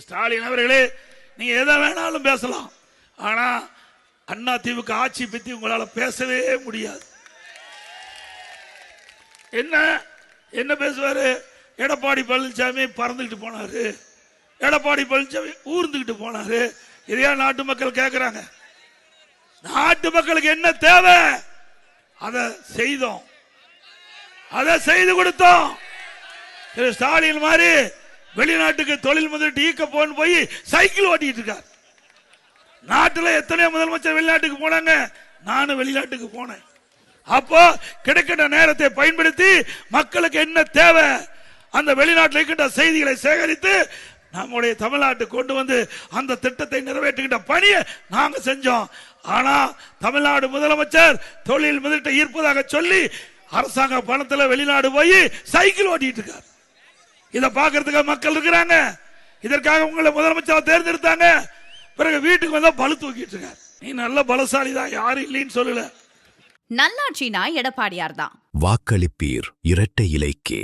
ஸ்டாலின் அவர்களே, நீங்க எதை வேணாலும் பேசலாம், ஆனா அண்ணா திமுக ஆட்சி பத்தி உங்களால பேசவே முடியாது. என்ன என்ன பேசுவாரு? எடப்பாடி பழனிசாமி பறந்துகிட்டு போனாரு, எடப்பாடி பழனிசாமி ஊர்ந்துகிட்டு போனாரு. இதையா நாட்டு மக்கள் கேட்கிறாங்க? நாட்டு மக்களுக்கு என்ன தேவை அதை செய்தோம், அதை செய்து கொடுத்தோம். திரு ஸ்டாலின் மாதிரி வெளிநாட்டுக்கு தொழில் முதலீட்டு ஈக்க போன்னு போய் சைக்கிள் ஓட்டிட்டு இருக்கார். நாட்டில் எத்தனையோ முதலமைச்சர் வெளிநாட்டுக்கு போனாங்க, நானும் வெளிநாட்டுக்கு போனேன். அப்போ கிடைக்கின்ற நேரத்தை பயன்படுத்தி மக்களுக்கு என்ன தேவை அந்த வெளிநாட்டில் இருக்கின்ற செய்திகளை சேகரித்து நம்முடைய தமிழ்நாட்டுக்கு கொண்டு வந்து அந்த திட்டத்தை நிறைவேற்றுகின்ற பணியை நாங்க செஞ்சோம். ஆனா தமிழ்நாடு முதலமைச்சர் தொழில் முதலீட்டை ஈர்ப்பதாக சொல்லி அரசாங்க பணத்தில் வெளிநாடு போய் சைக்கிள் ஓட்டிட்டு இருக்கார். இதை பார்க்கறதுக்கு மக்கள் இருக்கிறாங்க. இதற்காக உங்களை முதலமைச்சர் தேர்ந்தெடுத்தாங்க. பிறகு வீட்டுக்கு வந்தா பலு தூக்கிட்டு இருக்கார். நீ நல்ல பலசாலி தான், யாரும் இல்லைன்னு சொல்லல. நல்லாட்சினா எடப்பாடியார் தான். வாக்களிப்பீர் இரட்டை இலைக்கே.